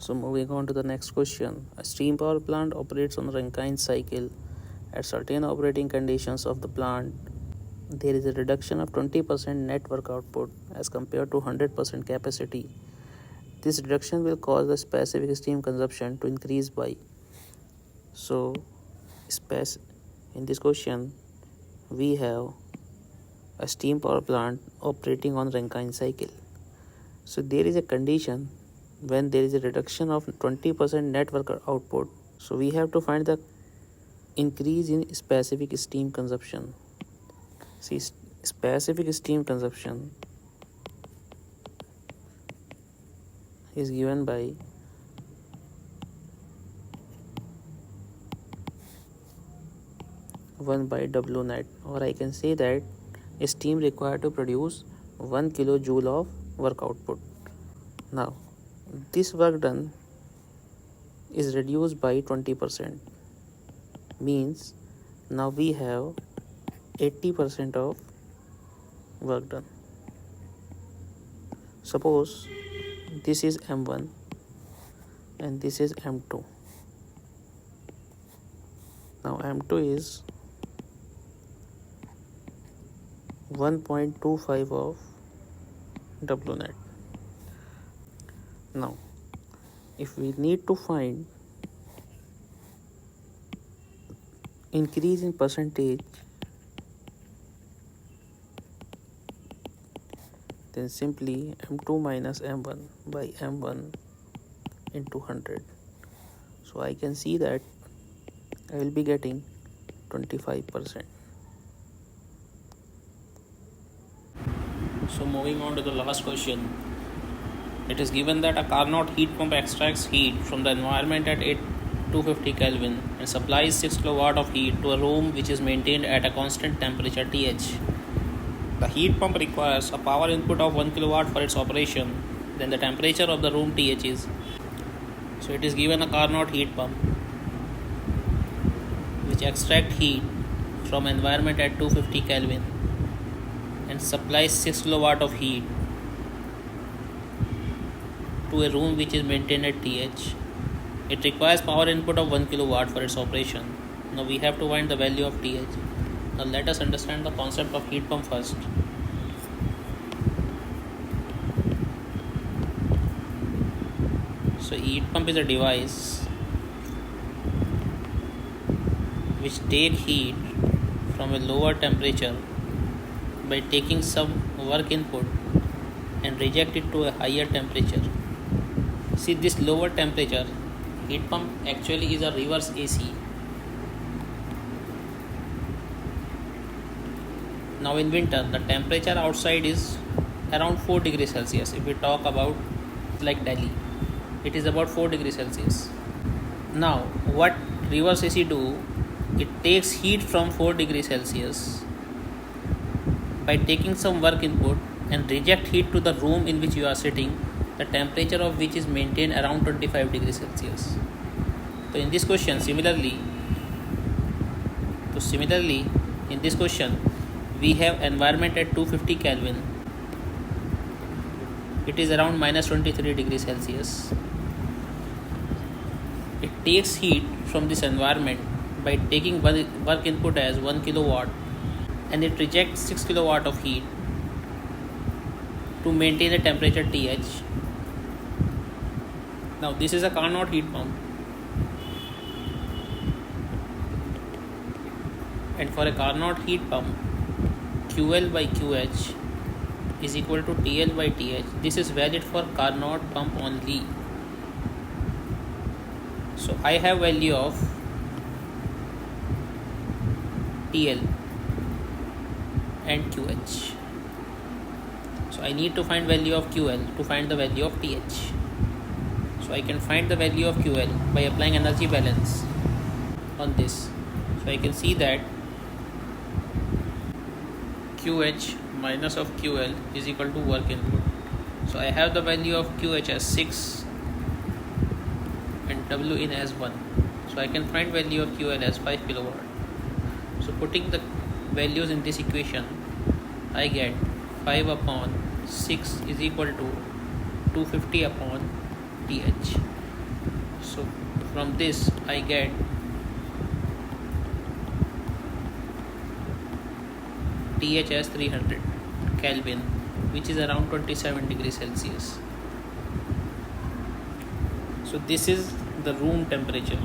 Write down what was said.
So moving on to the next question. A steam power plant operates on a Rankine cycle. At certain operating conditions of the plant, there is a reduction of 20% net work output as compared to 100% capacity. This reduction will cause the specific steam consumption to increase by. So in this question, we have a steam power plant operating on Rankine cycle. So there is a condition when there is a reduction of 20% net work output. So we have to find the increase in specific steam consumption. See, specific steam consumption is given by one by W net, or I can say that steam required to produce 1 kilojoule of work output. Now this work done is reduced by 20%, means now we have 80% of work done. Suppose this is M1 and this is M2. Now M2 is 1.25 of W net. Now if we need to find increase in percentage, then simply M2 minus M1 by M1 into 100. So I can see that I will be getting 25%. So moving on to the last question. It is given that a Carnot heat pump extracts heat from the environment at 250 Kelvin and supplies 6 kW of heat to a room which is maintained at a constant temperature Th. The heat pump requires a power input of 1 kW for its operation. Then the temperature of the room Th is. So it is given a Carnot heat pump which extracts heat from environment at 250 Kelvin and supplies 6 kW of heat to a room which is maintained at Th. It requires power input of 1 kW for its operation. Now we have to find the value of Th. Now let us understand the concept of heat pump first. So heat pump is a device which takes heat from a lower temperature by taking some work input and reject it to a higher temperature. See, this lower temperature heat pump actually is a reverse AC. Now in winter the temperature outside is around 4 degrees Celsius. If we talk about like Delhi, it is about 4 degrees Celsius. Now what reverse AC do? It takes heat from 4 degrees Celsius by taking some work input and reject heat to the room in which you are sitting, the temperature of which is maintained around 25 degrees Celsius. So in this question, similarly in this question we have environment at 250 Kelvin. It is around minus 23 degrees Celsius. It takes heat from this environment by taking work input as 1 kilowatt and it rejects 6 kilowatt of heat to maintain the temperature Th. Now this is a Carnot heat pump, and for a Carnot heat pump QL by QH is equal to TL by TH. This is valid for Carnot pump only. So I have value of TL and QH. So I need to find value of QL to find the value of TH. So I can find the value of QL by applying energy balance on this. So I can see that QH minus of QL is equal to work input. So I have the value of QH as 6 and W in as 1. So I can find value of QL as 5 kilowatt. So putting the values in this equation, I get 5 upon 6 is equal to 250 upon TH. So from this I get TH as 300 Kelvin, which is around 27 degrees Celsius. So this is the room temperature.